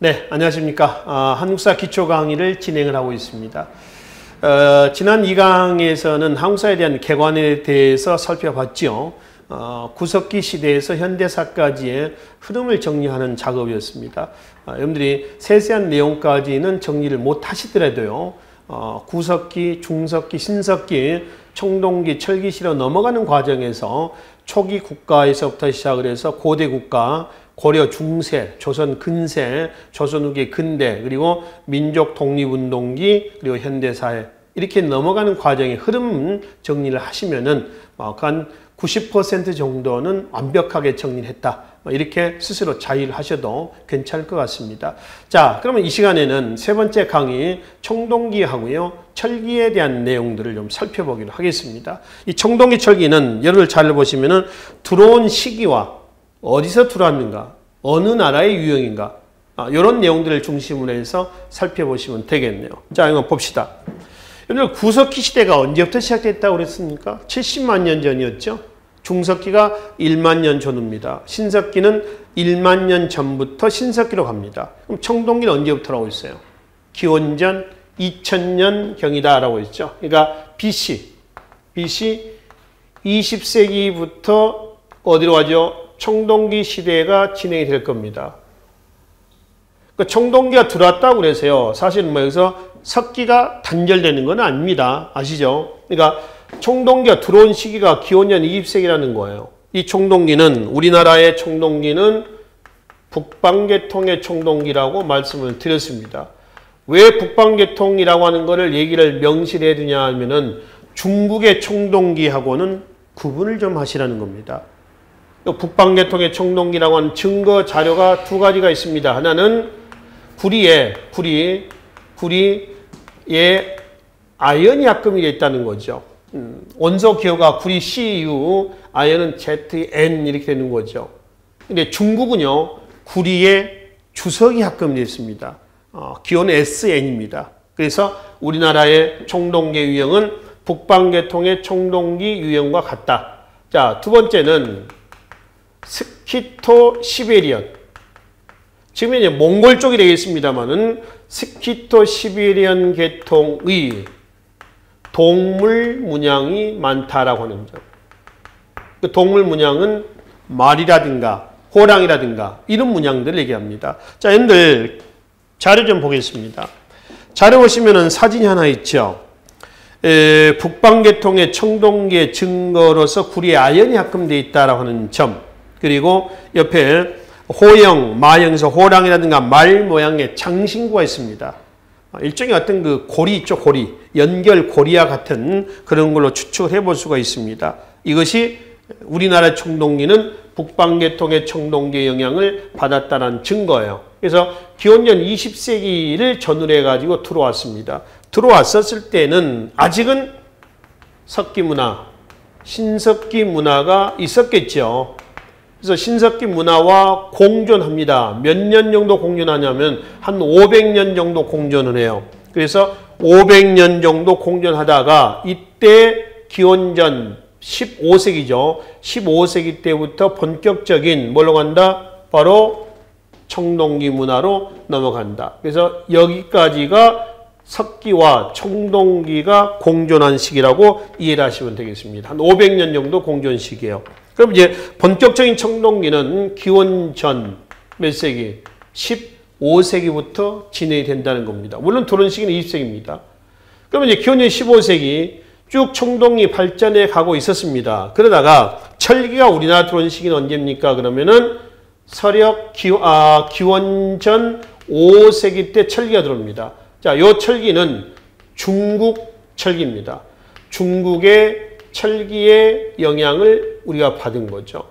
네, 안녕하십니까. 한국사 기초 강의를 진행을 하고 있습니다. 지난 2강에서는 한국사에 대한 개관에 대해서 살펴봤죠. 구석기 시대에서 현대사까지의 흐름을 정리하는 작업이었습니다. 여러분들이 세세한 내용까지는 정리를 못 하시더라도요. 구석기, 중석기, 신석기, 청동기, 철기시로 넘어가는 과정에서 초기 국가에서부터 시작을 해서 고대 국가, 고려 중세, 조선 근세, 조선 후기 근대, 그리고 민족 독립운동기, 그리고 현대사회 이렇게 넘어가는 과정의 흐름 정리를 하시면은 한 90% 정도는 완벽하게 정리를 했다. 이렇게 스스로 자의하셔도 괜찮을 것 같습니다. 자, 그러면 이 시간에는 세 번째 강의 청동기하고요, 철기에 대한 내용들을 좀 살펴보기로 하겠습니다. 이 청동기, 철기는 여러분 잘 보시면은 들어온 시기와 어디서 들어왔는가, 어느 나라의 유형인가, 이런 내용들을 중심으로 해서 살펴보시면 되겠네요. 자, 이거 봅시다. 여러분들 구석기 시대가 언제부터 시작됐다고 그랬습니까? 70만 년 전이었죠. 중석기가 1만 년 전후입니다. 신석기는 1만 년 전부터 신석기로 갑니다. 그럼 청동기는 언제부터라고 했어요? 기원전 2000년경이다라고 했죠. 그러니까 BC 20세기부터 어디로 가죠? 청동기 시대가 진행이 될 겁니다. 그러니까 청동기가 들어왔다고 그래서요. 사실은 여기서 석기가 단절되는 건 아닙니다. 아시죠? 그러니까 청동기가 들어온 시기가 기원전 20세기라는 거예요. 이 청동기는, 우리나라의 청동기는 북방계통의 청동기라고 말씀을 드렸습니다. 왜 북방계통이라고 하는 거를 얘기를 명시해 두냐 하면은 중국의 청동기하고는 구분을 좀 하시라는 겁니다. 북방계통의 청동기라고 하는 증거 자료가 두 가지가 있습니다. 하나는 구리에 아연이 합금이 되어 있다는 거죠. 원소 기호가 구리 CU, 아연은 ZN 이렇게 되는 거죠. 근데 중국은요, 구리에 주석이 합금되어 있습니다. 기호는 SN입니다. 그래서 우리나라의 청동기 유형은 북방계통의 청동기 유형과 같다. 자, 두 번째는 스키토 시베리언. 지금 이제 몽골 쪽이 되겠습니다만은 스키토 시베리언 계통의 동물 문양이 많다라고 하는 점. 그 동물 문양은 말이라든가 호랑이라든가 이런 문양들을 얘기합니다. 자, 여러분들 자료 좀 보겠습니다. 자료 보시면은 사진이 하나 있죠. 북방계통의 청동기의 증거로서 구리에 아연이 합금되어 있다라고 하는 점. 그리고 옆에 호영, 마영에서 호랑이라든가 말 모양의 장신구가 있습니다. 일종의 어떤 그 고리 있죠, 고리. 연결 고리와 같은 그런 걸로 추측을 해볼 수가 있습니다. 이것이 우리나라 청동기는 북방계통의 청동기의 영향을 받았다는 증거예요. 그래서 기원전 20세기를 전후로 해가지고 들어왔습니다. 들어왔었을 때는 아직은 석기 문화, 신석기 문화가 있었겠죠. 그래서 신석기 문화와 공존합니다. 몇 년 정도 공존하냐면 한 500년 정도 공존을 해요. 그래서 500년 정도 공존하다가 이때 기원전 15세기죠. 15세기 때부터 본격적인 뭘로 간다? 바로 청동기 문화로 넘어간다. 그래서 여기까지가 석기와 청동기가 공존한 시기라고 이해를 하시면 되겠습니다. 한 500년 정도 공존 시기예요. 그럼 이제 본격적인 청동기는 기원전 몇 세기? 15세기부터 진행이 된다는 겁니다. 물론 들어온 시기는 20세기입니다. 그러면 이제 기원전 15세기 쭉 청동기 발전해 가고 있었습니다. 그러다가 철기가 우리나라 들어온 시기는 언제입니까? 그러면은 기원전 5세기 때 철기가 들어옵니다. 자, 요 철기는 중국 철기입니다. 중국의 철기의 영향을 우리가 받은 거죠.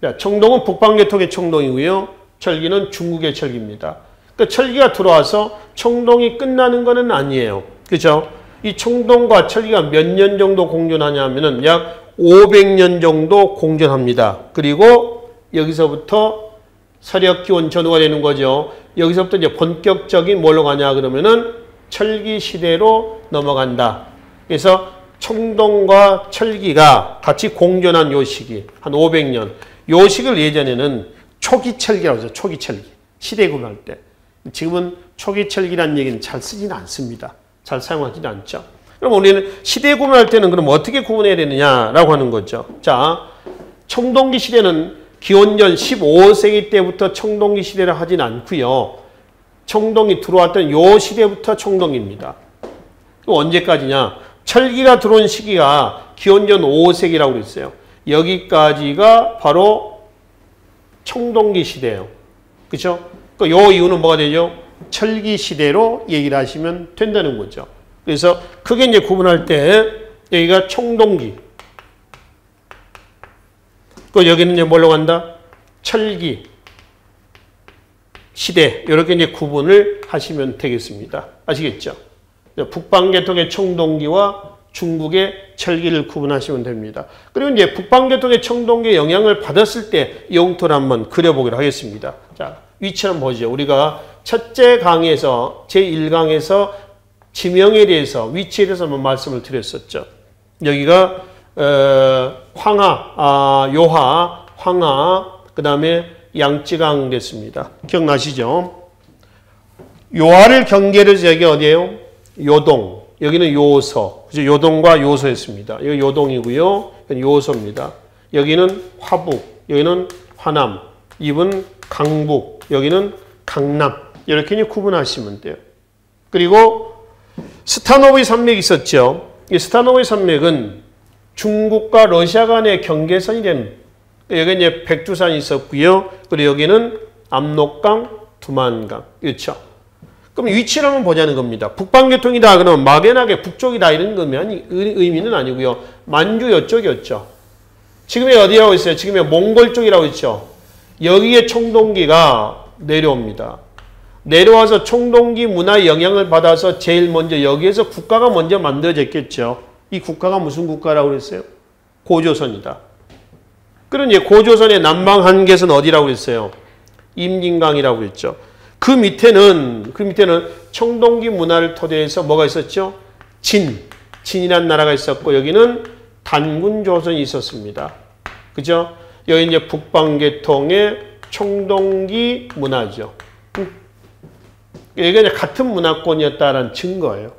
자, 청동은 북방계통의 청동이고요. 철기는 중국의 철기입니다. 그러니까 철기가 들어와서 청동이 끝나는 것은 아니에요. 그렇죠? 이 청동과 철기가 몇 년 정도 공존하냐면은 약 500년 정도 공존합니다. 그리고 여기서부터 서력기원 전후가 되는 거죠. 여기서부터 이제 본격적인 뭘로 가냐 그러면은 철기 시대로 넘어간다. 그래서 청동과 철기가 같이 공존한 요 시기, 한 500년. 요 시기를 예전에는 초기철기라고 해서 초기철기. 시대 구분할 때. 지금은 초기 철기라는 얘기는 잘 쓰지는 않습니다. 잘 사용하지는 않죠. 그럼 우리는 시대 구분할 때는 그럼 어떻게 구분해야 되느냐라고 하는 거죠. 자, 청동기 시대는 기원전 15세기 때부터 청동기 시대를 하진 않고요. 청동기 들어왔던 요 시대부터 청동기입니다. 언제까지냐? 철기가 들어온 시기가 기원전 5세기라고 그랬어요. 여기까지가 바로 청동기 시대예요. 그렇죠? 요 이유는 뭐가 되죠? 철기 시대로 얘기를 하시면 된다는 거죠. 그래서 크게 이제 구분할 때 여기가 청동기. 여기는 이제 뭘로 간다? 철기 시대. 이렇게 이제 구분을 하시면 되겠습니다. 아시겠죠? 북방계통의 청동기와 중국의 철기를 구분하시면 됩니다. 그리고 이제 북방계통의 청동기의 영향을 받았을 때 영토를 한번 그려보기로 하겠습니다. 자, 위치 한번 보죠. 우리가 첫째 강에서 제1강에서 지명에 대해서 위치에 대해서 한번 말씀을 드렸었죠. 여기가 황하, 요하, 황하, 그 다음에 양쯔강 됐습니다. 기억나시죠? 요하를 경계를 해서 여기 어디예요? 요동. 여기는 요서. 그죠? 요동과 요서였습니다. 여기 요동이고요. 요서입니다. 여기는 화북. 여기는 화남. 이분 강북. 여기는 강남. 이렇게 구분하시면 돼요. 그리고 스타노브의 산맥이 있었죠. 이 스타노브의 산맥은 중국과 러시아 간의 경계선이 되는, 여기 이제 백두산이 있었고요. 그리고 여기는 압록강, 두만강. 그렇죠. 그럼 위치를 한번 보자는 겁니다. 북방계통이다 그러면 막연하게 북쪽이다 이런 거면 의미는 아니고요. 만주 이쪽이었죠. 지금이 어디라고 있어요? 지금이 몽골 쪽이라고 있죠. 여기에 청동기가 내려옵니다. 내려와서 청동기 문화의 영향을 받아서 제일 먼저 여기에서 국가가 먼저 만들어졌겠죠. 이 국가가 무슨 국가라고 그랬어요? 고조선이다. 그런 이제 고조선의 남방 한계선 어디라고 그랬어요? 임진강이라고 그랬죠. 그 밑에는 청동기 문화를 토대해서 뭐가 있었죠? 진이라는 나라가 있었고 여기는 단군조선이 있었습니다. 그죠? 여기 이제 북방계통의 청동기 문화죠. 이게 같은 문화권이었다는 증거예요.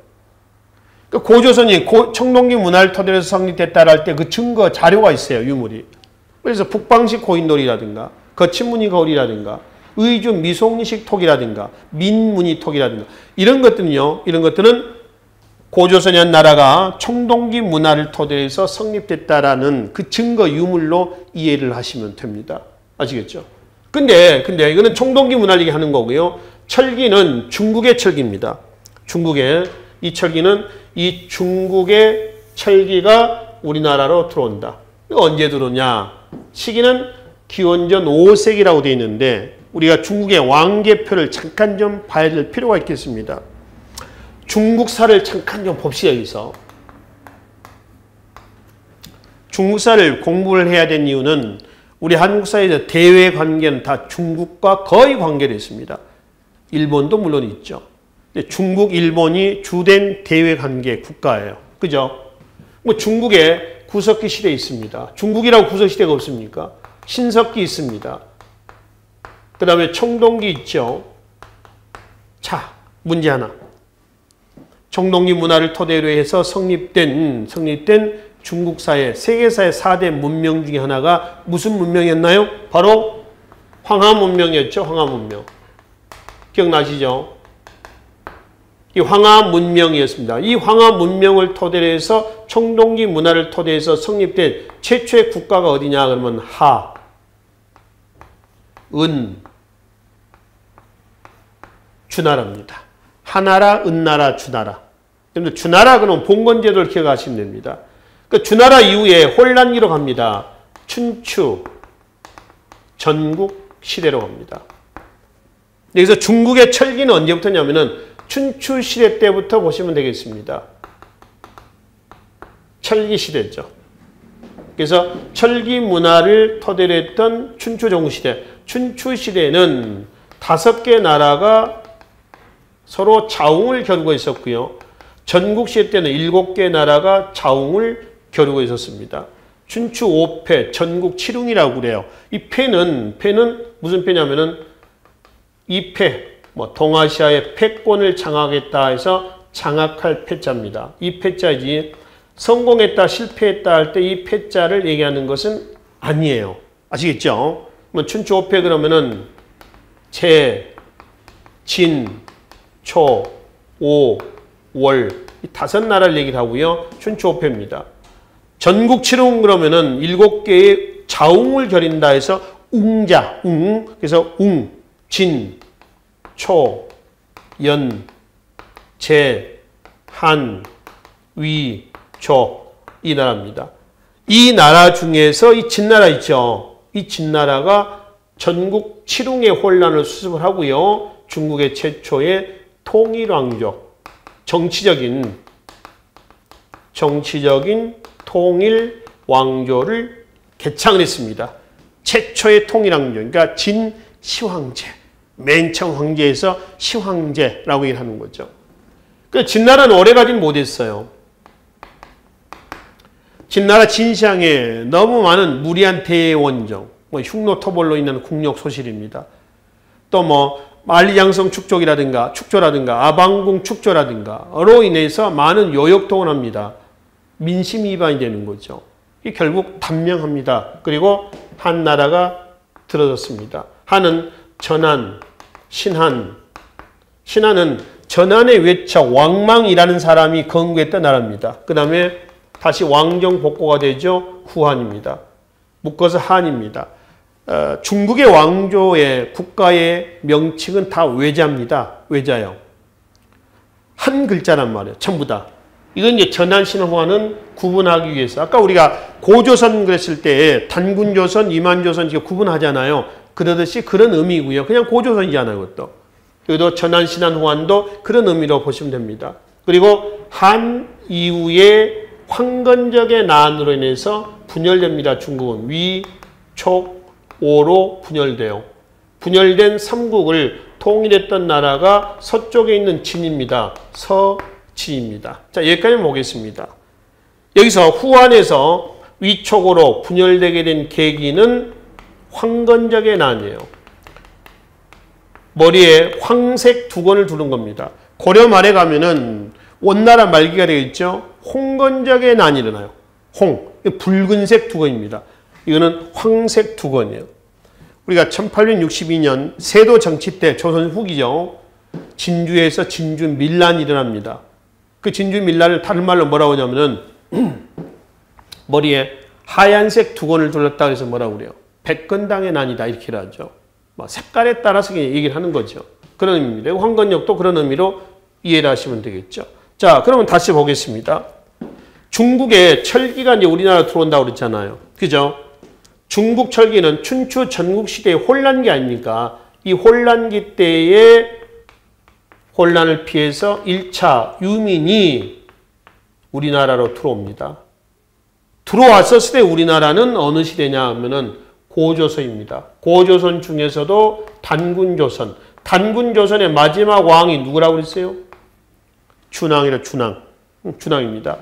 고조선이 청동기 문화를 토대로 성립됐다를 할 때 그 증거 자료가 있어요. 유물이. 그래서 북방식 고인돌이라든가 거친무늬 거울이라든가 의주 미송리식 톡이라든가 민무늬 톡이라든가 이런 것들은 고조선이라는 나라가 청동기 문화를 토대해서 성립됐다라는 그 증거 유물로 이해를 하시면 됩니다. 아시겠죠? 근데 이거는 청동기 문화를 얘기하는 거고요. 철기는 중국의 철기입니다. 이 철기는 이 중국의 철기가 우리나라로 들어온다. 이거 언제 들어오냐? 시기는 기원전 5세기라고 되어 있는데 우리가 중국의 왕계표를 잠깐 좀 봐야 될 필요가 있겠습니다. 중국사를 잠깐 좀 봅시다. 여기서. 중국사를 공부를 해야 되는 이유는 우리 한국사에서 대외 관계는 다 중국과 거의 관계되어 있습니다. 일본도 물론 있죠. 중국, 일본이 주된 대외 관계 국가예요. 그죠? 중국에 구석기 시대 있습니다. 중국이라고 구석 시대가 없습니까? 신석기 있습니다. 그 다음에 청동기 있죠. 자, 문제 하나. 청동기 문화를 토대로 해서 성립된 중국사의 세계사의 4대 문명 중에 하나가 무슨 문명이었나요? 바로 황하 문명이었죠. 황하 문명. 기억나시죠? 이 황하 문명이었습니다. 이 황하 문명을 토대로 해서 청동기 문화를 토대해서 성립된 최초의 국가가 어디냐 그러면 하, 은, 주나라입니다. 하나라, 은나라, 주나라. 그런데 주나라 그러면 봉건제도를 기억하시면 됩니다. 그 주나라 이후에 혼란기로 갑니다. 춘추, 전국 시대로 갑니다. 여기서 중국의 철기는 언제부터냐면은 춘추 시대 때부터 보시면 되겠습니다. 철기 시대죠. 그래서 철기 문화를 토대로 했던 춘추 전국 시대. 춘추 시대는 5개 나라가 서로 자웅을 겨루고 있었고요. 전국 시대 때는 7개 나라가 자웅을 겨루고 있었습니다. 춘추 5패, 전국 7웅이라고 그래요. 이 패는 무슨 패냐면은 이패, 동아시아의 패권을 장악했다 해서 장악할 패자입니다. 이 패자이지 성공했다, 실패했다 할 때 이 패자를 얘기하는 것은 아니에요. 아시겠죠? 춘추 5패 그러면은 재, 진, 초, 오, 월 이 5나라를 얘기를 하고요. 춘추 5패입니다. 전국 칠웅 그러면은 7개의 자웅을 겨린다 해서 웅자, 그래서 웅, 진, 초, 연, 재, 한, 위, 조 이 나라입니다. 이 나라 중에서 이 진나라 있죠. 이 진나라가 전국 칠웅의 혼란을 수습을 하고요. 중국의 최초의 통일왕조, 정치적인 통일 왕조를 개창을 했습니다. 최초의 통일왕조, 그러니까 진시황제, 맨 처음 황제에서 시황제라고 얘기를 하는 거죠. 그 진나라는 오래 가진 못했어요. 진나라 진시황에 너무 많은 무리한 대원정, 흉노토벌로 인한 국력 소실입니다. 또 만리장성 축조라든가 아방궁 축조라든가로 인해서 많은 요역동을 합니다. 민심 위반이 되는 거죠. 이 결국 단명합니다. 그리고 한나라가 들어섰습니다. 한은 전한, 신한은 전한의 외척 왕망이라는 사람이 건국했던 나라입니다. 그 다음에 다시 왕정 복고가 되죠. 후한입니다. 묶어서 한입니다. 중국의 왕조의 국가의 명칭은 다 외자입니다. 외자요. 한 글자란 말이에요. 전부 다. 이건 이제 전한, 신한, 후한은 구분하기 위해서. 아까 우리가 고조선 그랬을 때 단군조선, 이만조선 이렇게 구분하잖아요. 그러듯이 그런 의미고요. 그냥 고조선이잖아요. 그것도. 여기도 전한, 신한, 후한도 그런 의미로 보시면 됩니다. 그리고 한 이후에 황건적의 난으로 인해서 분열됩니다. 중국은 위, 촉, 오로 분열돼요. 분열된 삼국을 통일했던 나라가 서쪽에 있는 진입니다. 서진입니다. 자, 여기까지 보겠습니다. 여기서 후한에서 위촉으로 분열되게 된 계기는 황건적의 난이에요. 머리에 황색 두건을 두른 겁니다. 고려 말에 가면은 원나라 말기가 되겠죠. 홍건적의 난이 일어나요. 붉은색 두건입니다. 이거는 황색 두건이에요. 우리가 1862년 세도 정치 때 조선 후기죠. 진주에서 진주 밀란이 일어납니다. 그 진주 밀란을 다른 말로 뭐라고 하냐면은 머리에 하얀색 두건을 둘렀다 그래서 뭐라고 그래요? 백건당의 난이다 이렇게 하죠. 색깔에 따라서 얘기를 하는 거죠. 그런 의미입니다. 황건역도 그런 의미로 이해를 하시면 되겠죠. 자, 그러면 다시 보겠습니다. 중국의 철기가 이제 우리나라 들어온다고 그랬잖아요. 그죠? 중국 철기는 춘추 전국시대의 혼란기 아닙니까? 이 혼란기 때의 혼란을 피해서 1차 유민이 우리나라로 들어옵니다. 들어왔었을 때 우리나라는 어느 시대냐 하면은 고조선입니다. 고조선 중에서도 단군조선. 단군조선의 마지막 왕이 누구라고 그랬어요? 준왕이라 준왕입니다.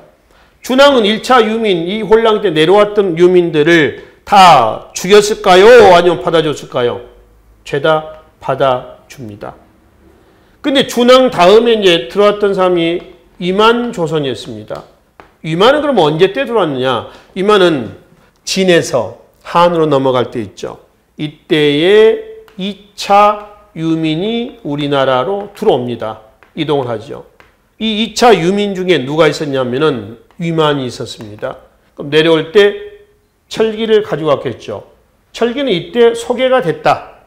준왕은 1차 유민, 이 혼란 때 내려왔던 유민들을 다 죽였을까요? 아니면 받아줬을까요? 죄다 받아줍니다. 근데 준왕 다음에 이제 들어왔던 사람이 이만조선이었습니다. 이만은 그럼 언제 때 들어왔느냐? 이만은 진에서 한으로 넘어갈 때 있죠. 이때에 2차 유민이 우리나라로 들어옵니다. 이동을 하죠. 이 2차 유민 중에 누가 있었냐면은 위만이 있었습니다. 그럼 내려올 때 철기를 가지고 왔겠죠. 철기는 이때 소개가 됐다.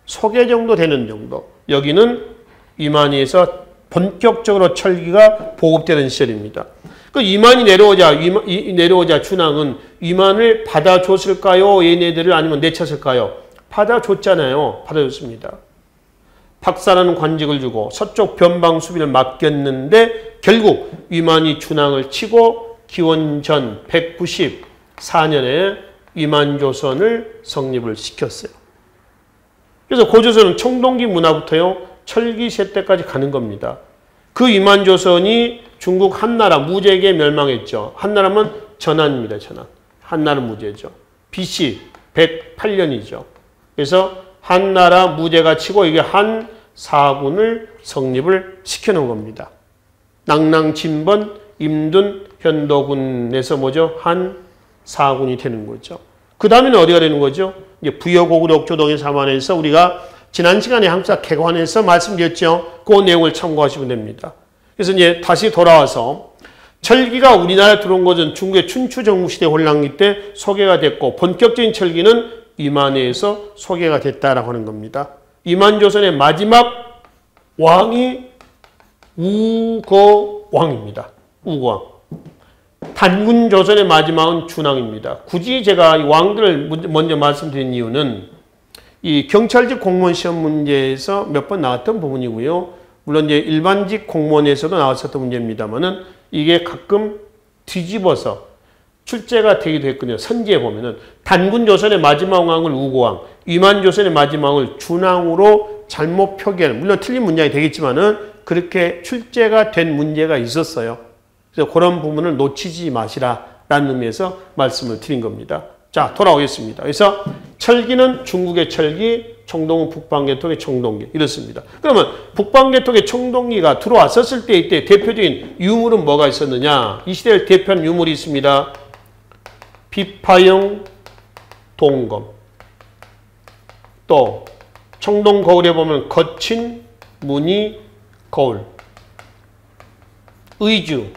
소개 정도 되는 정도. 여기는 위만이에서 본격적으로 철기가 보급되는 시절입니다. 그 위만이 내려오자 준왕은 위만을 받아줬을까요? 얘네들을 아니면 내쳤을까요? 받아줬잖아요. 받아줬습니다. 박사라는 관직을 주고 서쪽 변방 수비를 맡겼는데 결국 위만이 준왕을 치고 기원전 194년에 위만조선을 성립을 시켰어요. 그래서 고조선은 청동기 문화부터요 철기세 때까지 가는 겁니다. 그 위만조선이 중국 한나라 무제에게 멸망했죠. 한나라면 전한입니다. 전한. 한나라 무제죠. BC 108년이죠. 그래서 한나라 무제가 치고 이게 한 사군을 성립을 시켜놓은 겁니다. 낭랑, 진번, 임둔, 현도군에서 뭐죠? 한 사군이 되는 거죠. 그 다음에는 어디가 되는 거죠? 이제 부여고구려 옥조동의 사만에서 우리가 지난 시간에 한국사 개관에서 말씀드렸죠. 그 내용을 참고하시면 됩니다. 그래서 이제 다시 돌아와서 철기가 우리나라에 들어온 것은 중국의 춘추 전국시대 혼란기 때 소개가 됐고 본격적인 철기는 이만해에서 소개가 됐다라고 하는 겁니다. 이만조선의 마지막 왕이 우거왕입니다. 우거왕. 단군조선의 마지막은 준왕입니다. 굳이 제가 이 왕들을 먼저 말씀드린 이유는 이 경찰직 공무원 시험 문제에서 몇 번 나왔던 부분이고요. 물론 이제 일반직 공무원에서도 나왔었던 문제입니다만은 이게 가끔 뒤집어서 출제가 되기도 했거든요. 선지에 보면은 단군조선의 마지막 왕을 우고왕, 위만조선의 마지막 왕을 준왕으로 잘못 표기하는, 물론 틀린 문장이 되겠지만은 그렇게 출제가 된 문제가 있었어요. 그래서 그런 부분을 놓치지 마시라라는 의미에서 말씀을 드린 겁니다. 자, 돌아오겠습니다. 그래서 철기는 중국의 철기, 청동은 북방계통의 청동기 이렇습니다. 그러면 북방계통의 청동기가 들어왔었을 때 이때 대표적인 유물은 뭐가 있었느냐? 이 시대를 대표하는 유물이 있습니다. 비파형 동검, 또 청동 거울에 보면 거친 무늬 거울, 의주,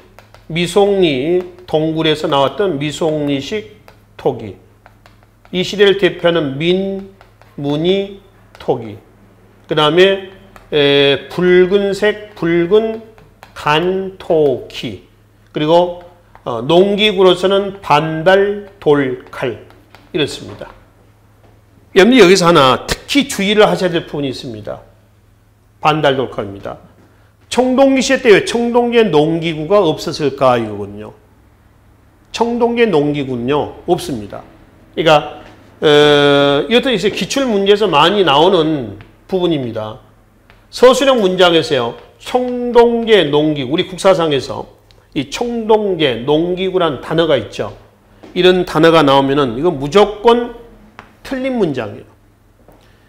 미송리 동굴에서 나왔던 미송리식 토기, 이 시대를 대표하는 민무늬 토기, 그 다음에 붉은색 붉은 간토키, 그리고 농기구로서는 반달 돌칼 이렇습니다. 여러분 여기서 하나 특히 주의를 하셔야 될 부분이 있습니다. 반달 돌칼입니다. 청동기 시대 때 왜 청동기에 농기구가 없었을까 이거거든요. 청동기에 농기구는요 없습니다. 그러니까 이것도 이제 기출 문제에서 많이 나오는 부분입니다. 서술형 문장에서요 청동계 농기구, 우리 국사상에서 이 청동계 농기구라는 단어가 있죠. 이런 단어가 나오면은 이건 무조건 틀린 문장이에요.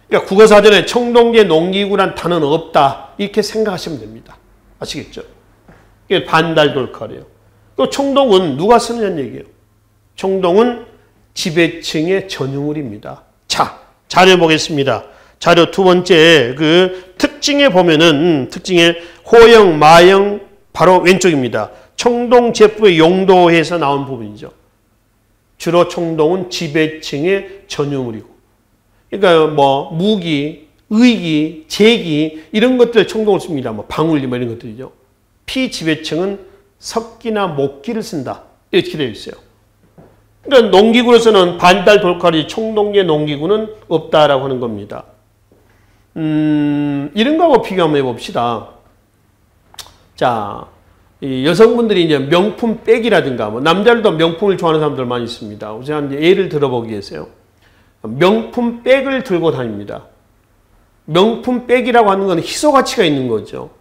그러니까 국어사전에 청동계 농기구란 단어는 없다 이렇게 생각하시면 됩니다. 아시겠죠? 이게 반달돌칼이에요. 또 청동은 누가 쓰느냐는 얘기예요. 청동은 지배층의 전유물입니다. 자, 자료 보겠습니다. 자료 두 번째 그 특징에 보면은 특징에 호영, 마영 바로 왼쪽입니다. 청동 제프의 용도에서 나온 부분이죠. 주로 청동은 지배층의 전유물이고, 그러니까 뭐 무기, 의기, 제기 이런 것들 청동을 씁니다. 뭐 방울리 뭐 이런 것들이죠. 피지배층은 석기나 목기를 쓴다 이렇게 되어 있어요. 그러니까 농기구로서는 반달 돌칼이 청동계 농기구는 없다라고 하는 겁니다. 이런 거하고 비교 한번 해봅시다. 자, 이 여성분들이 이제 명품 백이라든가 뭐 남자들도 명품을 좋아하는 사람들 많이 있습니다. 우선 이제 예를 들어보기 위해서요. 명품 백을 들고 다닙니다. 명품 백이라고 하는 건 희소 가치가 있는 거죠.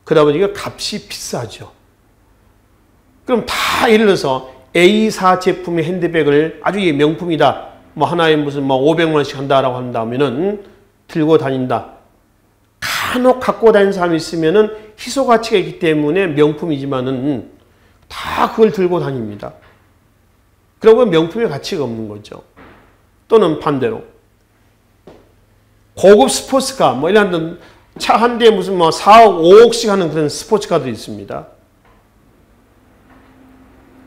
그러다 보니까 값이 비싸죠. 그럼 다 예를 들어서 A사 제품의 핸드백을 아주 명품이다. 뭐 하나에 무슨 뭐 500만 원씩 한다라고 한다면은 들고 다닌다. 간혹 갖고 다니는 사람이 있으면은 희소 가치가 있기 때문에 명품이지만은 다 그걸 들고 다닙니다. 그러고 명품의 가치가 없는 거죠. 또는 반대로 고급 스포츠카 뭐 이런 차 한 대에 무슨 뭐 4억, 5억씩 하는 그런 스포츠카도 있습니다.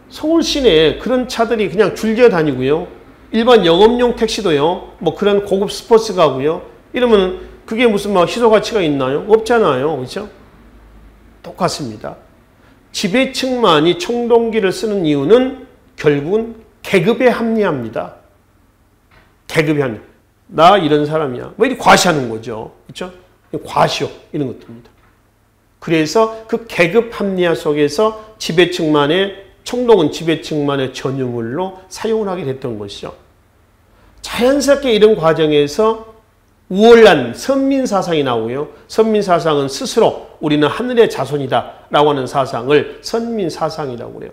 서울 시내에 그런 차들이 그냥 줄지어 다니고요. 일반 영업용 택시도요. 뭐 그런 고급 스포츠카고요. 이러면 그게 무슨 뭐 희소 가치가 있나요? 없잖아요. 그렇죠? 똑같습니다. 지배층만이 청동기를 쓰는 이유는 결국은 계급에 합리합니다. 계급에 합리. 나 이런 사람이야. 뭐 이렇게 과시하는 거죠. 그렇죠? 과시욕 이런 것들입니다. 그래서 그 계급 합리화 속에서 지배층만의 청동은 지배층만의 전유물로 사용을 하게 됐던 것이죠. 자연스럽게 이런 과정에서 우월한 선민사상이 나오고요. 선민사상은 스스로 우리는 하늘의 자손이다 라고 하는 사상을 선민사상이라고 그래요.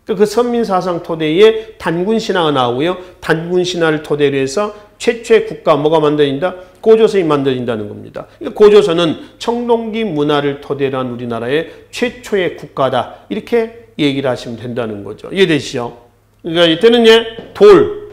그 선민사상 토대에 단군신화가 나오고요. 단군신화를 토대로 해서 최초의 국가 뭐가 만들어진다? 고조선이 만들어진다는 겁니다. 고조선은 청동기 문화를 토대로 한 우리나라의 최초의 국가다. 이렇게 얘기를 하시면 된다는 거죠. 이해되시죠? 그러니까 이때는 돌,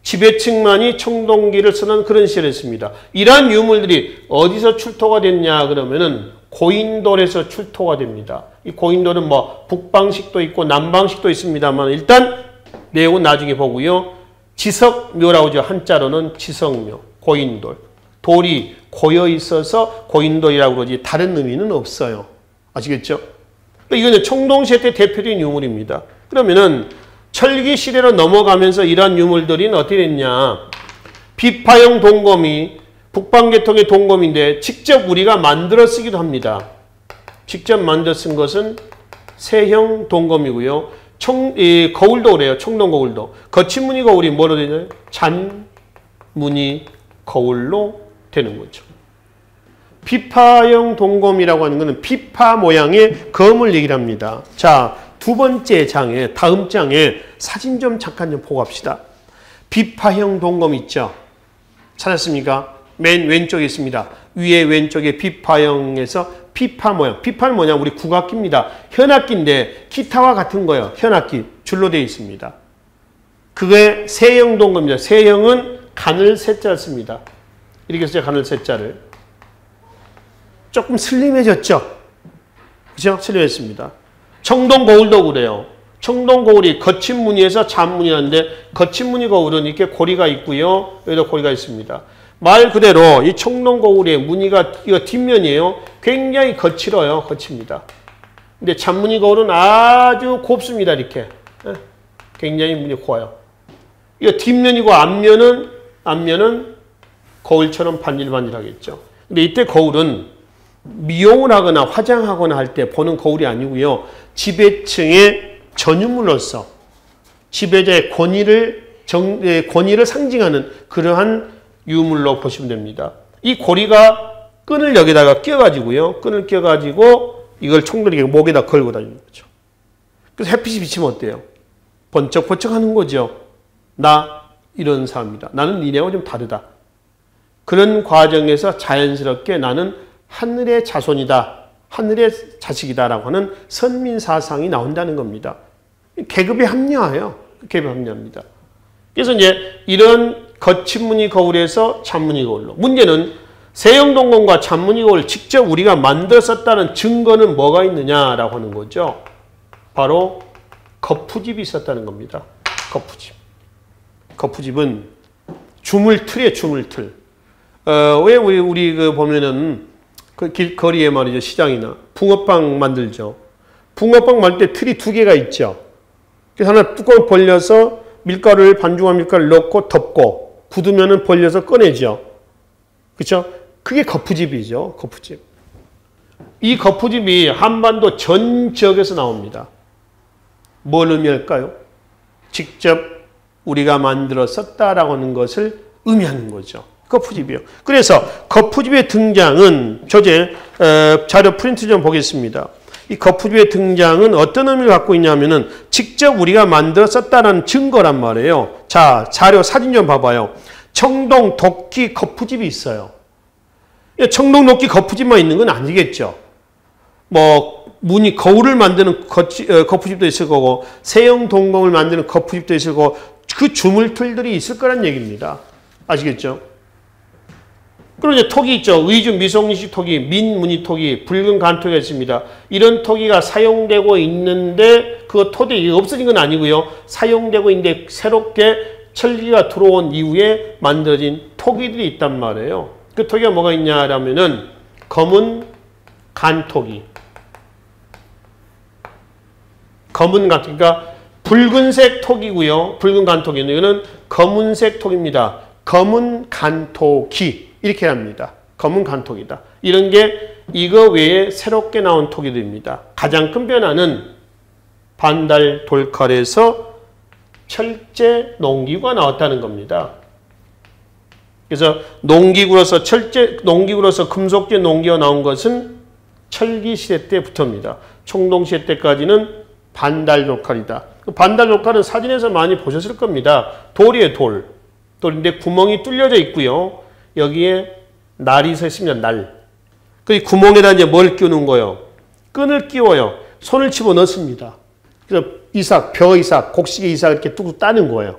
지배층만이 청동기를 쓰는 그런 시절이었습니다. 이러한 유물들이 어디서 출토가 됐냐 그러면은 고인돌에서 출토가 됩니다. 이 고인돌은 뭐 북방식도 있고 남방식도 있습니다만 일단 내용은 나중에 보고요. 지석묘라고 하죠. 한자로는 지석묘, 고인돌. 돌이 고여 있어서 고인돌이라고 그러지 다른 의미는 없어요. 아시겠죠? 이거는 청동시대 때 대표적인 유물입니다. 그러면은 철기 시대로 넘어가면서 이러한 유물들이 어떻게 됐냐. 비파형 동검이 북방계통의 동검인데 직접 우리가 만들어 쓰기도 합니다. 직접 만들어 쓴 것은 세형 동검이고요. 거울도 그래요. 청동 거울도. 거친 무늬 거울이 뭐로 되나요? 잔무늬 거울로 되는 거죠. 비파형 동검이라고 하는 것은 비파 모양의 검을 얘기를 합니다. 자, 두 번째 장에, 다음 장에 사진 좀 잠깐 좀 보고 갑시다. 비파형 동검 있죠? 찾았습니까? 맨 왼쪽에 있습니다. 위에 왼쪽에 비파형에서 비파 모양. 비파는 뭐냐? 우리 국악기입니다. 현악기인데 기타와 같은 거예요. 현악기. 줄로 되어 있습니다. 그게 세형 동검입니다. 세형은 간을 세자를 씁니다. 이렇게 써요. 간을 세자를. 조금 슬림해졌죠? 그죠? 슬림했습니다. 청동 거울도 그래요. 청동 거울이 거친 무늬에서 잔무늬인데 거친 무늬 거울은 이렇게 고리가 있고요. 여기도 고리가 있습니다. 말 그대로 이 청동 거울의 무늬가 이거 뒷면이에요. 굉장히 거칠어요. 거칩니다. 근데 잔무늬 거울은 아주 곱습니다. 이렇게. 굉장히 무늬 고와요. 이거 뒷면이고 앞면은 거울처럼 반질반질하겠죠. 근데 이때 거울은 미용을 하거나 화장하거나 할 때 보는 거울이 아니고요. 지배층의 전유물로서 지배자의 권위를 상징하는 그러한 유물로 보시면 됩니다. 이 고리가 끈을 여기다가 끼워가지고요. 끈을 끼워가지고 이걸 총들에게 목에다 걸고 다니는 거죠. 그래서 햇빛이 비치면 어때요? 번쩍번쩍 하는 거죠. 나 이런 사람이다. 나는 니네하고 좀 다르다. 그런 과정에서 자연스럽게 나는 하늘의 자손이다. 하늘의 자식이다라고 하는 선민사상이 나온다는 겁니다. 계급에 합리화해요. 계급에 합리화합니다. 그래서 이제 이런 거친 무늬 거울에서 잔무늬 거울로. 문제는 세형 동검과 잔무늬 거울을 직접 우리가 만들어 썼다는 증거는 뭐가 있느냐라고 하는 거죠. 바로 거푸집이 있었다는 겁니다. 거푸집. 거푸집은 주물틀이에요. 주물틀. 왜 우리 보면은 그 길거리에 말이죠. 시장이나 붕어빵 만들죠. 붕어빵 만들 때 틀이 두 개가 있죠. 그래서 하나 뚜껑을 벌려서 반죽한 밀가루를 넣고 덮고 굳으면은 벌려서 꺼내죠. 그렇죠? 그게 거푸집이죠. 거푸집. 이 거푸집이 한반도 전 지역에서 나옵니다. 뭘 의미할까요? 직접 우리가 만들어 썼다라고 하는 것을 의미하는 거죠. 거푸집이요. 그래서 거푸집의 등장은 자료 프린트 좀 보겠습니다. 이 거푸집의 등장은 어떤 의미를 갖고 있냐면은 직접 우리가 만들어 썼다는 증거란 말이에요. 자, 자료 사진 좀 봐봐요. 청동 도끼 거푸집이 있어요. 청동 도끼 거푸집만 있는 건 아니겠죠. 거울을 만드는 거푸집도 있을 거고 세형 동검을 만드는 거푸집도 있을 거고 그 주물틀들이 있을 거란 얘기입니다. 아시겠죠? 그리고 이제 톡이 있죠. 의주 미송리식 톡이, 민무늬 톡이, 붉은 간톡이 있습니다. 이런 톡이가 사용되고 있는데 그 토대 없어진 건 아니고요. 사용되고 있는데 새롭게 철기가 들어온 이후에 만들어진 토기들이 있단 말이에요. 그 토기가 뭐가 있냐라면은 검은 간톡이. 검은 간톡, 그러니까 붉은색 톡이고요. 붉은 간톡이. 이거는 검은색 톡입니다. 검은 간톡이. 이렇게 합니다. 검은 간톡이다. 이런 게 이거 외에 새롭게 나온 톡이들입니다. 가장 큰 변화는 반달 돌칼에서 철제 농기구가 나왔다는 겁니다. 그래서 농기구로서 금속제 농기가 나온 것은 철기 시대 때부터입니다. 청동 시대 때까지는 반달 돌칼이다. 반달 돌칼은 사진에서 많이 보셨을 겁니다. 돌이에요, 돌. 돌인데 구멍이 뚫려져 있고요. 여기에 날이 서 있습니다. 날. 그 구멍에다 이제 뭘 끼우는 거예요? 끈을 끼워요. 손을 집어 넣습니다. 그래서 이삭, 벼 이삭, 곡식의 이삭을 이렇게 뚝뚝 따는 거예요.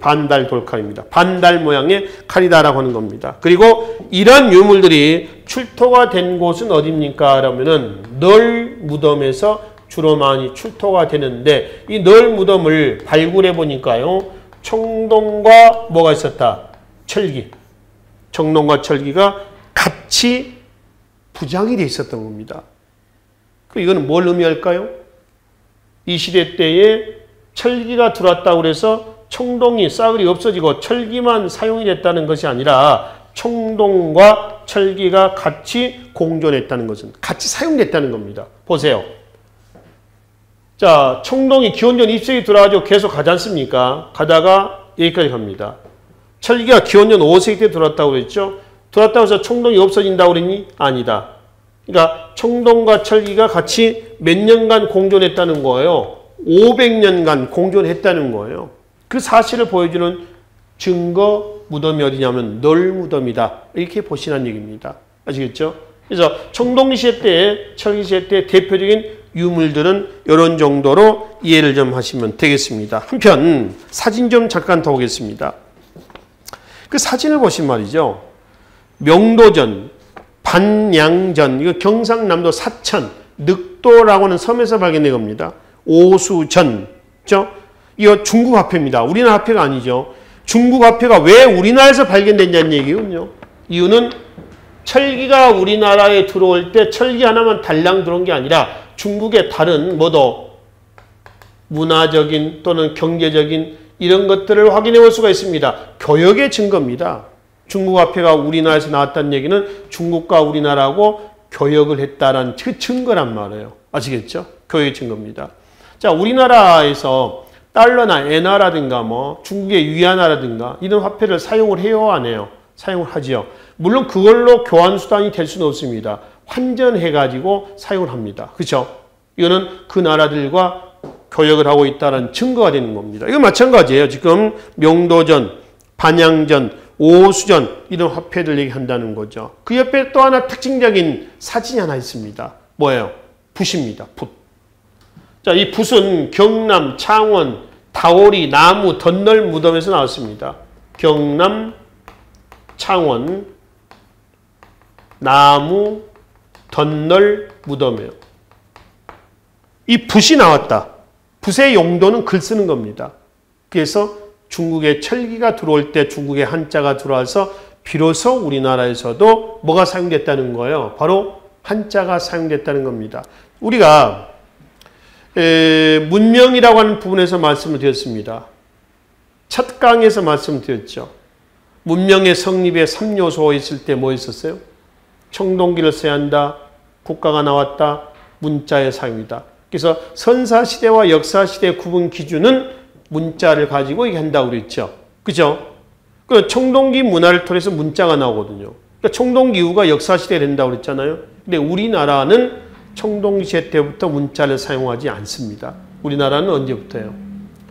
반달 돌칼입니다. 반달 모양의 칼이다라고 하는 겁니다. 그리고 이런 유물들이 출토가 된 곳은 어디입니까? 그러면은 널 무덤에서 주로 많이 출토가 되는데 이 널 무덤을 발굴해 보니까요. 청동과 뭐가 있었다? 철기. 청동과 철기가 같이 부장이 돼 있었던 겁니다. 이거는 뭘 의미할까요? 이 시대 때에 철기가 들어왔다고 그래서 청동이 싸그리 없어지고 철기만 사용이 됐다는 것이 아니라 청동과 철기가 같이 공존했다는 것은 같이 사용됐다는 겁니다. 보세요. 자, 청동이 기원전 2세기 들어와가지고 계속 가지 않습니까? 가다가 여기까지 갑니다. 철기가 기원전 5세기 때 들어왔다고 그랬죠? 들어왔다고 해서 청동이 없어진다고 그랬니? 아니다. 그러니까 청동과 철기가 같이 몇 년간 공존했다는 거예요. 500년간 공존했다는 거예요. 그 사실을 보여주는 증거 무덤이 어디냐면 널 무덤이다. 이렇게 보시라는 얘기입니다. 아시겠죠? 그래서 청동 시대 때, 철기 시대 때 대표적인 유물들은 이런 정도로 이해를 좀 하시면 되겠습니다. 한편 사진 좀 잠깐 더 보겠습니다. 그 사진을 보신 말이죠. 명도전, 반양전, 이거 경상남도 사천, 늑도라고 하는 섬에서 발견된 겁니다. 오수전, 그렇죠? 이거 중국 화폐입니다. 우리나라 화폐가 아니죠. 중국 화폐가 왜 우리나라에서 발견됐냐는 얘기군요. 이유는 철기가 우리나라에 들어올 때 철기 하나만 달랑 들어온 게 아니라 중국의 다른 뭐도 문화적인 또는 경제적인 이런 것들을 확인해 볼 수가 있습니다. 교역의 증거입니다. 중국 화폐가 우리나라에서 나왔다는 얘기는 중국과 우리나라하고 교역을 했다는 그 증거란 말이에요. 아시겠죠? 교역의 증거입니다. 자, 우리나라에서 달러나 엔화라든가 뭐 중국의 위안화라든가 이런 화폐를 사용을 해요, 안 해요? 사용을 하지요. 물론 그걸로 교환 수단이 될 수는 없습니다. 환전해가지고 사용을 합니다. 그렇죠? 이거는 그 나라들과 교역을 하고 있다는 증거가 되는 겁니다. 이거 마찬가지예요. 지금 명도전, 반양전, 오수전 이런 화폐들 얘기한다는 거죠. 그 옆에 또 하나 특징적인 사진이 하나 있습니다. 뭐예요? 붓입니다. 붓. 자, 이 붓은 경남, 창원, 다오리, 나무, 덧널 무덤에서 나왔습니다. 경남, 창원, 나무, 덧널 무덤이에요. 이 붓이 나왔다. 붓의 용도는 글 쓰는 겁니다. 그래서 중국의 철기가 들어올 때 중국의 한자가 들어와서 비로소 우리나라에서도 뭐가 사용됐다는 거예요? 바로 한자가 사용됐다는 겁니다. 우리가 문명이라고 하는 부분에서 말씀을 드렸습니다. 첫 강에서 말씀드렸죠. 문명의 성립에 3요소 있을 때 뭐 있었어요? 청동기를 써야 한다. 국가가 나왔다. 문자의 사용이다. 그래서 선사시대와 역사시대 구분 기준은 문자를 가지고 얘기한다고 그랬죠. 그죠? 그 청동기 문화를 통해서 문자가 나오거든요. 그러니까 청동기 이후가 역사시대에 된다고 그랬잖아요. 근데 우리나라는 청동기 시대 때부터 문자를 사용하지 않습니다. 우리나라는 언제부터요?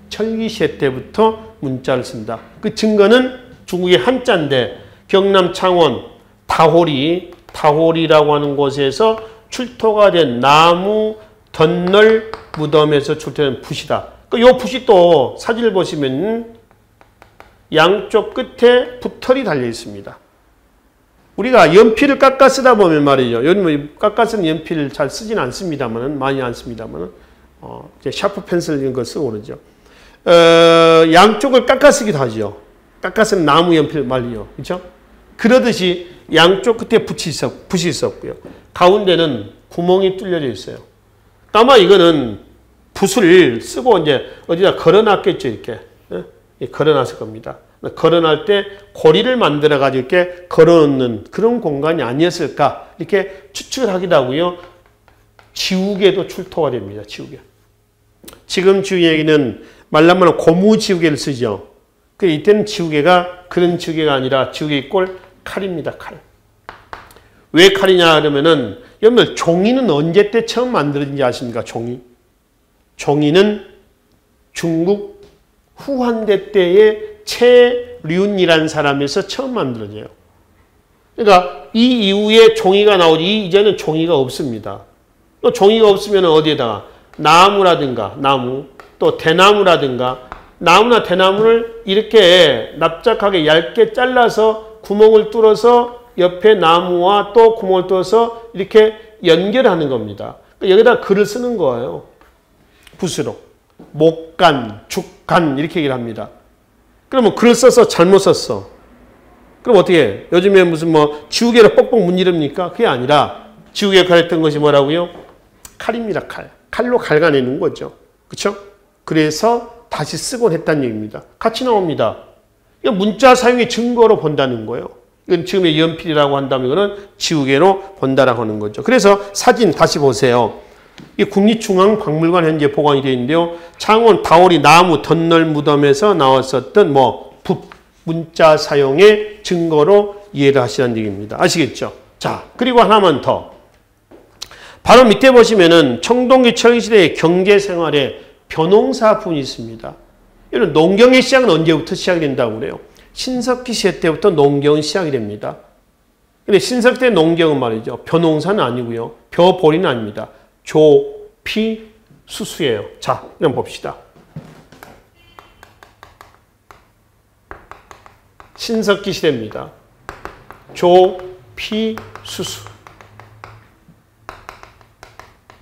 철기 시대 때부터 문자를 쓴다. 그 증거는 중국의 한자인데 경남 창원 다호리라고 하는 곳에서 출토가 된 나무 덧널 무덤에서 출토된 붓이다. 이 붓이 또 사진을 보시면 양쪽 끝에 붓털이 달려 있습니다. 우리가 연필을 깎아 쓰다 보면 말이죠. 요즘 깎아 쓰는 연필을 잘 쓰지는 않습니다만은, 많이 안 씁니다만은, 이제 샤프 펜슬 이런 거 쓰고 그러죠. 양쪽을 깎아 쓰기도 하죠. 깎아 쓰는 나무 연필 말이요. 그렇죠? 그러듯이 양쪽 끝에 붓이 있었고요. 가운데는 구멍이 뚫려져 있어요. 아마 이거는 붓을 쓰고 이제 어디다 걸어놨겠죠, 이렇게. 걸어놨을 겁니다. 걸어놨을 때 고리를 만들어가지고 이렇게 걸어놓는 그런 공간이 아니었을까, 이렇게 추측을 하기도 하고요. 지우개도 출토가 됩니다, 지우개. 지금 지우개는 말라면 고무지우개를 쓰죠. 그 이때는 지우개가 그런 지우개가 아니라 지우개 꼴 칼입니다, 칼. 왜 칼이냐 그러면은, 여러분 종이는 언제 때 처음 만들어진지 아십니까? 종이는 중국 후한대 때에 륜이라는 사람에서 처음 만들어져요. 그러니까 이 이후에 종이가 나오지 이제는 종이가 없습니다. 또 종이가 없으면 어디에다가 나무라든가 나무 또 대나무라든가 나무나 대나무를 이렇게 납작하게 얇게 잘라서 구멍을 뚫어서 옆에 나무와 또 구멍을 뚫어서 이렇게 연결하는 겁니다. 여기다 글을 쓰는 거예요. 붓으로. 목간, 죽간 이렇게 얘기를 합니다. 그러면 글을 써서 잘못 썼어. 그럼 어떻게 해? 요즘에 무슨 뭐 지우개로 뻑뻑 문지릅니까? 그게 아니라 지우개 갈았던 것이 뭐라고요? 칼입니다. 칼. 칼로 갈가내는 거죠. 그렇죠? 그래서 다시 쓰곤 했다는 얘기입니다. 같이 나옵니다. 이거 문자 사용의 증거로 본다는 거예요. 이건 지금의 연필이라고 한다면 이거는 지우개로 본다라고 하는 거죠. 그래서 사진 다시 보세요. 이 국립중앙박물관 현재 보관이 되어 있는데요. 창원 다오리 나무 덧널 무덤에서 나왔었던 문자 사용의 증거로 이해를 하시라는 얘기입니다. 아시겠죠? 자, 그리고 하나만 더. 바로 밑에 보시면은 청동기 철기시대의 경제생활에 벼농사 부분이 있습니다. 이런 농경의 시작은 언제부터 시작이 된다고 그래요? 신석기 시대 때부터 농경은 시작이 됩니다. 근데 신석기 때 농경은 말이죠. 벼농사는 아니고요. 벼보리는 아닙니다. 조, 피, 수수예요. 자, 그럼 봅시다. 신석기 시대입니다. 조, 피, 수수.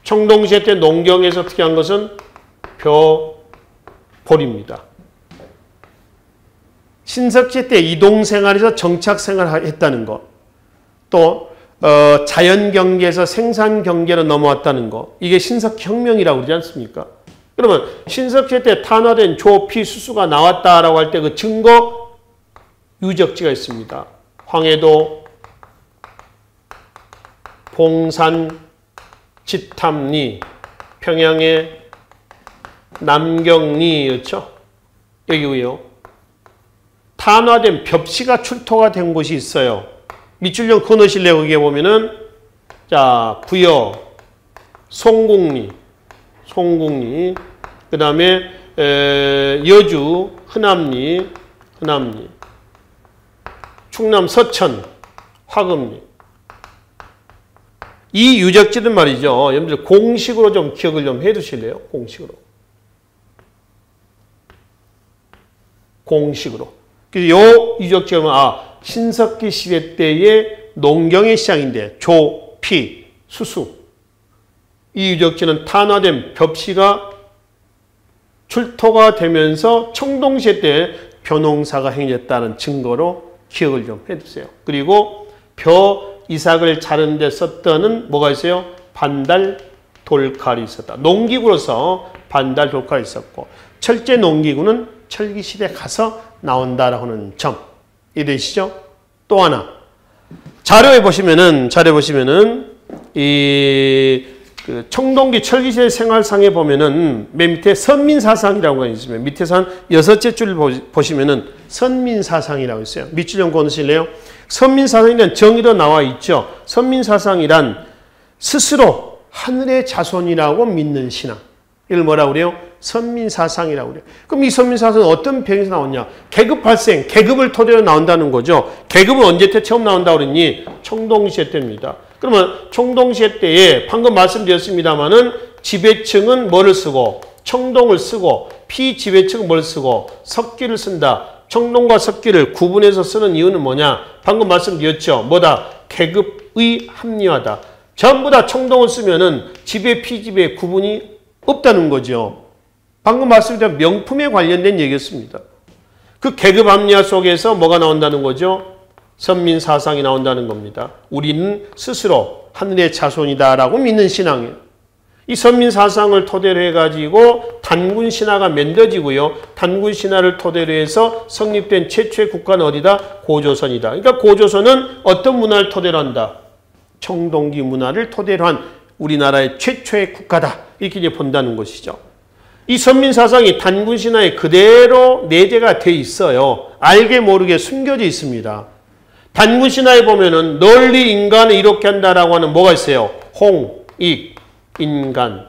청동시대 때 농경에서 어떻게 한 것은 벼보리입니다. 신석기 때 이동생활에서 정착생활을 했다는 것. 또 자연경계에서 생산경계로 넘어왔다는 것. 이게 신석혁명이라고 그러지 않습니까? 그러면 신석기 때 탄화된 조, 피, 수수가 나왔다라고 할 때 그 증거 유적지가 있습니다. 황해도, 봉산, 지탐리, 평양의 남경리, 그렇죠? 여기고요. 탄화된 벽시가 출토가 된 곳이 있어요. 밑줄 좀 그어놓으실래요? 거기에 보면은, 자, 부여, 송궁리, 그 다음에, 여주, 흔암리, 충남 서천, 화금리. 이 유적지는 말이죠. 여러분들 공식으로 좀 기억을 좀 해 두실래요? 공식으로. 그래서 요 유적지가 신석기 시대 때의 농경의 시작인데 조, 피, 수수. 이 유적지는 탄화된 벽시가 출토가 되면서 청동시대 때 벼농사가 행했다는 증거로 기억을 좀 해두세요. 그리고 벼 이삭을 자르는 데 썼던 뭐가 있어요? 반달 돌칼이 있었다. 농기구로서 반달 돌칼이 있었고 철제 농기구는 철기시대에 가서 나온다라고 하는 점. 이해되시죠? 또 하나. 자료에 보시면은 그 청동기 철기시대 생활상에 보면은 맨 밑에 선민사상이라고 있습니다. 밑에서 한 6째 줄을 보시면은 선민사상이라고 있어요. 밑줄 좀 그어놓으실래요? 선민사상이란 정의로 나와 있죠. 선민사상이란 스스로 하늘의 자손이라고 믿는 신앙. 이걸 뭐라고 그래요? 선민사상이라고 그래요. 그럼 이 선민사상은 어떤 배경에서 나왔냐? 계급 발생, 계급을 토대로 나온다는 거죠. 계급은 언제 때 처음 나온다고 그랬니? 청동시대 때입니다. 그러면 청동시대 때에 방금 말씀드렸습니다마는 지배층은 뭐를 쓰고 청동을 쓰고 피지배층은 뭘 쓰고 석기를 쓴다. 청동과 석기를 구분해서 쓰는 이유는 뭐냐? 방금 말씀드렸죠. 뭐다? 계급의 합리화다. 전부 다 청동을 쓰면은 지배 피지배 구분이 없다는 거죠. 방금 말씀드린 명품에 관련된 얘기였습니다. 그 계급 합리화 속에서 뭐가 나온다는 거죠? 선민사상이 나온다는 겁니다. 우리는 스스로 하늘의 자손이다라고 믿는 신앙이에요. 이 선민사상을 토대로 해가지고 단군신화가 만들어지고요. 단군신화를 토대로 해서 성립된 최초의 국가는 어디다? 고조선이다. 그러니까 고조선은 어떤 문화를 토대로 한다? 청동기 문화를 토대로 한 우리나라의 최초의 국가다. 이렇게 이제 본다는 것이죠. 이 선민사상이 단군신화에 그대로 내재가 돼 있어요. 알게 모르게 숨겨져 있습니다. 단군신화에 보면은 널리 인간을 이롭게 한다라고 하는 뭐가 있어요? 홍, 익, 인간.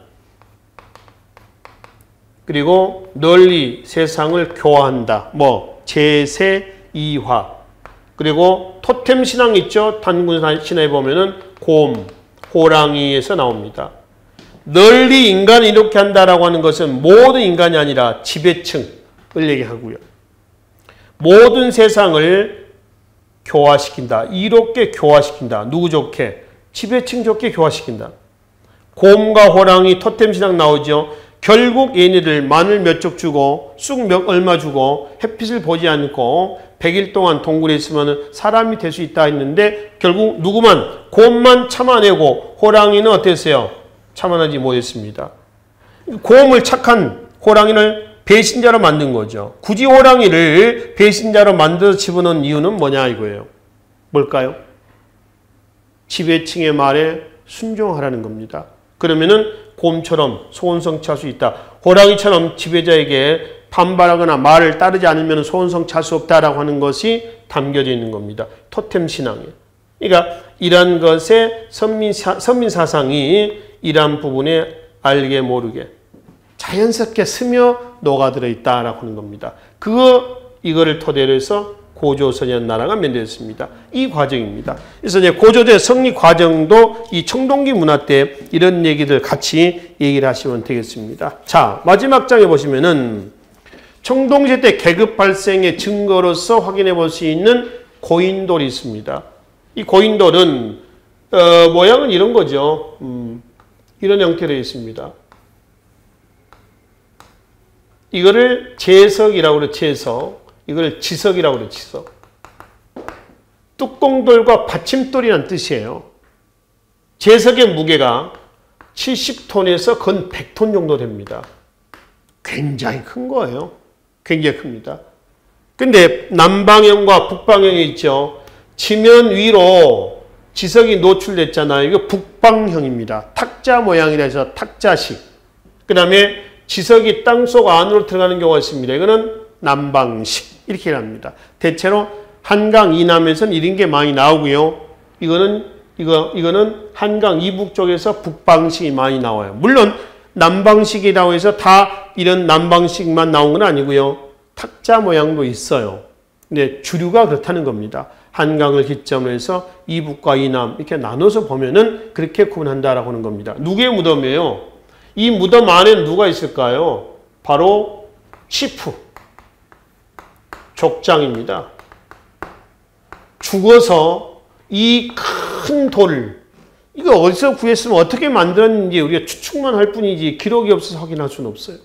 그리고 널리 세상을 교화한다. 뭐 제세, 이화. 그리고 토템 신앙 있죠? 단군 신화에 보면은 곰, 호랑이에서 나옵니다. 널리 인간이 이렇게 한다라고 하는 것은 모든 인간이 아니라 지배층을 얘기하고요. 모든 세상을 교화시킨다. 이롭게 교화시킨다. 누구 좋게? 지배층 좋게 교화시킨다. 곰과 호랑이 토템 신앙 나오죠. 결국 얘네들 마늘 몇 쪽 주고 쑥 몇 얼마 주고 햇빛을 보지 않고 100일 동안 동굴에 있으면 사람이 될 수 있다 했는데 결국 누구만 곰만 참아내고 호랑이는 어땠어요? 참아내지 못했습니다. 곰을 착한 호랑이를 배신자로 만든 거죠. 굳이 호랑이를 배신자로 만들어서 집어넣은 이유는 뭐냐 이거예요. 뭘까요? 지배층의 말에 순종하라는 겁니다. 그러면은 곰처럼 소원성취할 수 있다. 호랑이처럼 지배자에게 반발하거나 말을 따르지 않으면 소원성취할 수 없다라고 하는 것이 담겨져 있는 겁니다. 토템 신앙에. 그러니까 이러한 것에 선민 사상이 이러한 부분에 알게 모르게 자연스럽게 스며 녹아들어 있다라고 하는 겁니다. 이거를 토대로 해서 고조선이라는 나라가 만들어졌습니다. 이 과정입니다. 그래서 이제 고조제 성립 과정도 이 청동기 문화 때 이런 얘기들 같이 얘기를 하시면 되겠습니다. 자, 마지막 장에 보시면은 청동기 때 계급 발생의 증거로서 확인해 볼 수 있는 고인돌이 있습니다. 이 고인돌은 모양은 이런 거죠. 이런 형태로 있습니다. 이거를 제석이라고 그래요. 제석. 이걸 지석이라고 그래요. 지석. 뚜껑돌과 받침돌이라는 뜻이에요. 제석의 무게가 70톤에서 건 100톤 정도 됩니다. 굉장히 큰 거예요. 굉장히 큽니다. 근데 남방형과 북방형이 있죠. 지면 위로 지석이 노출됐잖아요. 이거 북방형입니다. 탁자 모양이라 해서 탁자식. 그 다음에 지석이 땅속 안으로 들어가는 경우가 있습니다. 이거는 남방식. 이렇게 합니다. 대체로 한강 이남에서는 이런 게 많이 나오고요. 이거는 한강 이북 쪽에서 북방식이 많이 나와요. 물론 남방식이라고 해서 다 이런 남방식만 나온 건 아니고요. 탁자 모양도 있어요. 근데 주류가 그렇다는 겁니다. 한강을 기점으로 해서 이북과 이남 이렇게 나눠서 보면은 그렇게 구분한다라고 하는 겁니다. 누구의 무덤이에요? 이 무덤 안에 누가 있을까요? 바로 치프, 족장입니다. 죽어서 이 큰 돌을 이거 어디서 구했으면 어떻게 만들었는지 우리가 추측만 할 뿐이지 기록이 없어서 확인할 수는 없어요.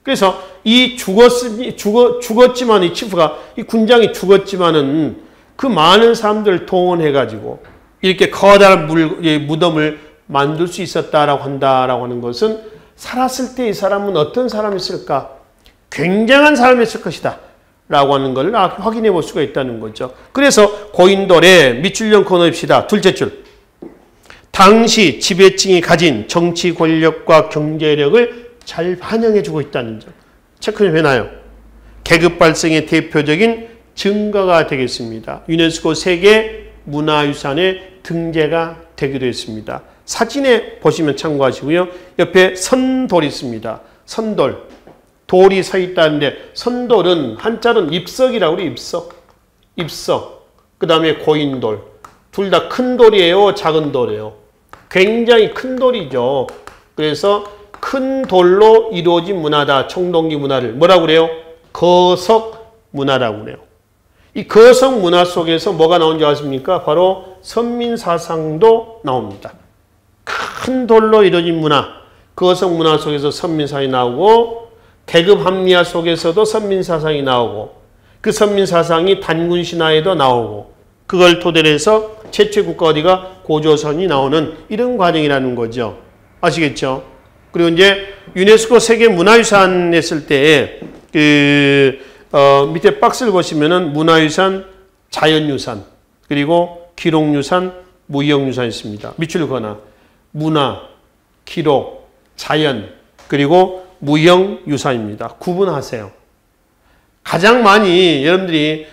그래서 이 죽었지만 이 치프가 이 군장이 죽었지만은 그 많은 사람들을 동원해가지고 이렇게 커다란 무덤을 만들 수 있었다라고 한다라고 하는 것은 살았을 때 이 사람은 어떤 사람이었을까? 굉장한 사람이었을 것이다. 라고 하는 걸 확인해 볼 수가 있다는 거죠. 그래서 고인돌에 밑줄 좀 그어놓읍시다. 둘째 줄. 당시 지배층이 가진 정치 권력과 경제력을 잘 반영해 주고 있다는 점. 체크 좀 해놔요. 계급 발생의 대표적인 증거가 되겠습니다. 유네스코 세계 문화유산에 등재가 되기도 했습니다. 사진에 보시면 참고하시고요. 옆에 선돌이 있습니다. 선돌. 돌이 서 있다는데 선돌은 한자는 입석이라고 그래요. 입석. 그 다음에 고인돌. 둘 다 큰 돌이에요. 작은 돌이에요. 굉장히 큰 돌이죠. 그래서 큰 돌로 이루어진 문화다. 청동기 문화를 뭐라고 그래요? 거석 문화라고 그래요. 이 거석 문화 속에서 뭐가 나온지 아십니까? 바로 선민사상도 나옵니다. 큰 돌로 이루어진 문화. 거석 문화 속에서 선민사상이 나오고 계급 합리화 속에서도 선민사상이 나오고 그 선민사상이 단군 신화에도 나오고 그걸 토대로 해서 최초의 국가 어디가 고조선이 나오는 이런 과정이라는 거죠. 아시겠죠? 그리고 이제 유네스코 세계 문화유산 했을 때 밑에 박스를 보시면은 문화유산, 자연유산, 그리고 기록유산, 무형유산 있습니다. 밑줄 그어놔. 문화, 기록, 자연, 그리고 무형유산입니다. 구분하세요. 가장 많이 여러분들이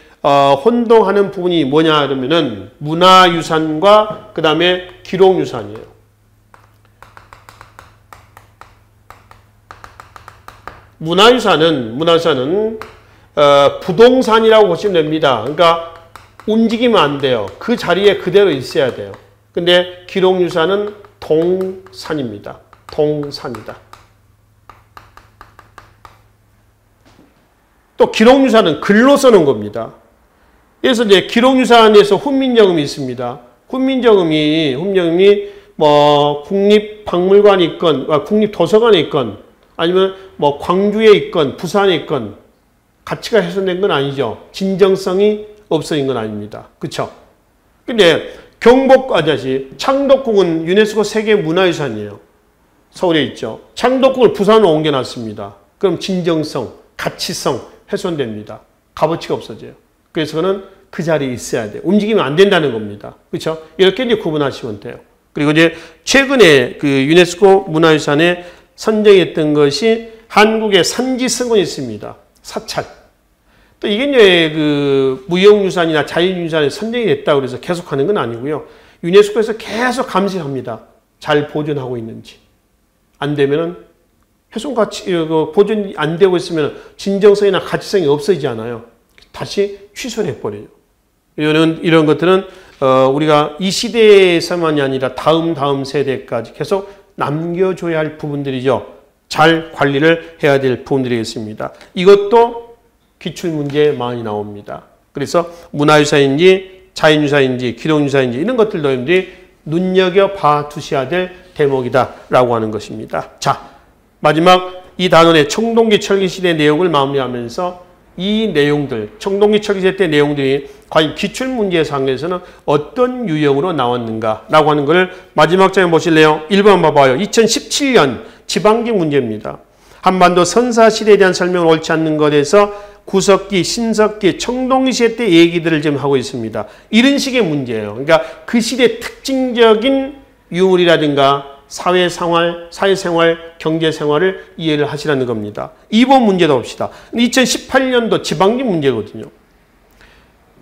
혼동하는 부분이 뭐냐 그러면은 문화유산과 그 다음에 기록유산이에요. 문화유산은 부동산이라고 보시면 됩니다. 그러니까 움직이면 안 돼요. 그 자리에 그대로 있어야 돼요. 근데 기록유산은 동산입니다. 동산이다. 또 기록유산은 글로 써는 겁니다. 그래서 이제 기록유산에서 훈민정음이 있습니다. 훈민정음이 뭐 국립박물관에 있건, 국립도서관에 있건, 아니면 뭐 광주에 있건, 부산에 있건 가치가 훼손된 건 아니죠. 진정성이 없어진 건 아닙니다. 그렇죠? 근데 창덕궁은 유네스코 세계문화유산이에요. 서울에 있죠. 창덕궁을 부산으로 옮겨놨습니다. 그럼 진정성, 가치성 훼손됩니다. 값어치가 없어져요. 그래서 그는 그 자리에 있어야 돼요. 움직이면 안 된다는 겁니다. 그렇죠? 이렇게 이제 구분하시면 돼요. 그리고 이제 최근에 그 유네스코 문화유산에 선정했던 것이 한국의 산지성은 있습니다. 사찰. 또 이게 이제 그 무형유산이나 자연유산에 선정이 됐다고 해서 계속하는 건 아니고요. 유네스코에서 계속 감시합니다. 잘 보존하고 있는지. 안 되면은 훼손 가치, 보존이 안 되고 있으면 진정성이나 가치성이 없어지지 않아요. 다시 취소를 해버려요. 이런 것들은 우리가 이 시대에서만이 아니라 다음 세대까지 계속 남겨줘야 할 부분들이죠. 잘 관리를 해야 될 부분들이겠습니다. 이것도 기출문제에 많이 나옵니다. 그래서 문화유산인지 자연유산인지 기록유산인지 이런 것들도 여러분들이 눈여겨봐 두셔야 될 대목이다라고 하는 것입니다. 자, 마지막 이 단원의 청동기 철기시대 내용을 마무리하면서 이 내용들, 청동기 철기시대 때 내용들이 과연 기출문제상에서는 어떤 유형으로 나왔는가라고 하는 것을 마지막 장에 보실래요? 1번 봐봐요. 2017년 지방기 문제입니다. 한반도 선사시대에 대한 설명을 옳지 않는 것에서 구석기, 신석기, 청동기 시대 때 얘기들을 지금 하고 있습니다. 이런 식의 문제예요. 그러니까 그 시대 특징적인 유물이라든가 사회생활, 경제생활을 이해를 하시라는 겁니다. 2번 문제도 봅시다. 2018년도 지방기 문제거든요.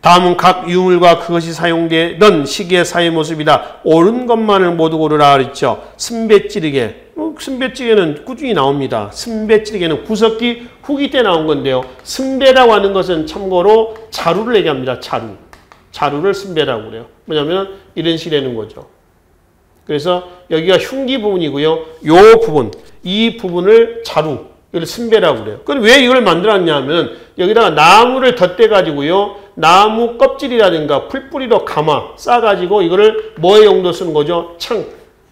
다음은 각 유물과 그것이 사용되던 시기의 사회 모습이다. 옳은 것만을 모두 고르라 그랬죠. 승배찌르개. 승배찌개는 꾸준히 나옵니다. 승배찌르개는 구석기 후기 때 나온 건데요. 승배라고 하는 것은 참고로 자루를 얘기합니다. 자루를 승배라고 그래요. 뭐냐면 이런 식이 되는 거죠. 그래서 여기가 흉기 부분이고요. 요 부분, 이 부분을 자루, 이걸 승배라고 그래요. 그럼 왜 이걸 만들었냐 하면 여기다가 나무를 덧대가지고요. 나무 껍질이라든가 풀뿌리로 감아 싸가지고 이거를 뭐의 용도 쓰는 거죠? 창,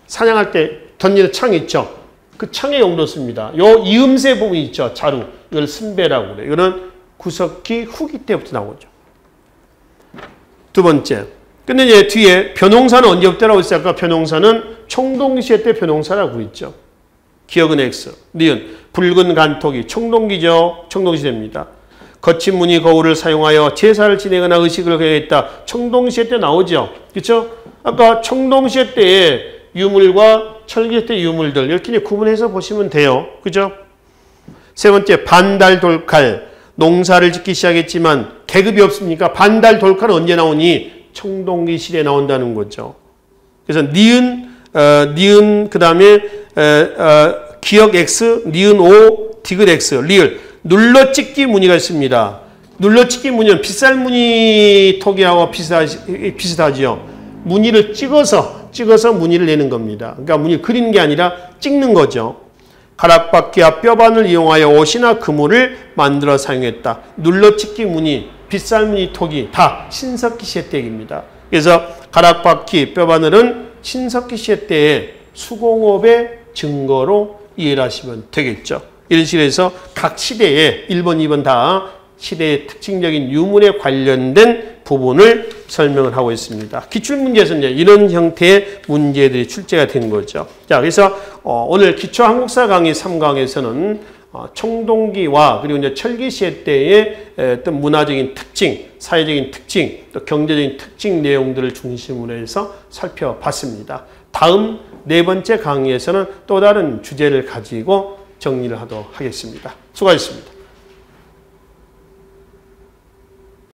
사냥할 때 던지는 창 있죠? 그 창의 용도 씁니다. 요 이음새 부분이 있죠? 자루, 이걸 승배라고 그래요. 이거는 구석기 후기 때부터 나오죠. 두 번째. 근데 이제 뒤에 변홍사는 언제부터라고 했을까? 변홍사는 청동기 시대 때 변홍사라고 있죠. 기억은 X, 니은, 붉은 간톡이 청동기죠. 청동기 시대입니다. 거친 무늬 거울을 사용하여 제사를 지내거나 의식을 거행했다. 청동기 시대 때 나오죠. 그렇죠? 아까 청동기 시대 때의 유물과 철기 시대 때 유물들 이렇게 구분해서 보시면 돼요. 그죠? 세 번째, 반달 돌칼. 농사를 짓기 시작했지만 계급이 없습니까? 반달 돌칼은 언제 나오니? 청동기 시대에 나온다는 거죠. 그래서 니은 그 다음에 기억 X, 니은 O, 디귿 X, 리을. 눌러찍기 무늬가 있습니다. 눌러찍기 무늬는 빗살무늬 톡이하고 비슷하죠. 무늬를 찍어서 무늬를 내는 겁니다. 그러니까 무늬를 그리는 게 아니라 찍는 거죠. 가락바퀴와 뼈반을 이용하여 옷이나 그물을 만들어 사용했다. 눌러찍기 무늬, 빗살무늬 톡이 다 신석기 시대 때 얘기입니다. 그래서 가락바퀴, 뼈바늘은 신석기 시대 때의 수공업의 증거로 이해를 하시면 되겠죠. 이런 식으로 해서 각 시대에 1번, 2번 다 시대의 특징적인 유물에 관련된 부분을 설명을 하고 있습니다. 기출문제에서 이제 이런 형태의 문제들이 출제가 된 거죠. 자, 그래서 오늘 기초 한국사 강의 3강에서는 청동기와 그리고 이제 철기 시대 때의 어떤 문화적인 특징, 사회적인 특징, 또 경제적인 특징 내용들을 중심으로 해서 살펴봤습니다. 다음 네 번째 강의에서는 또 다른 주제를 가지고 정리를 하도록 하겠습니다. 수고하셨습니다.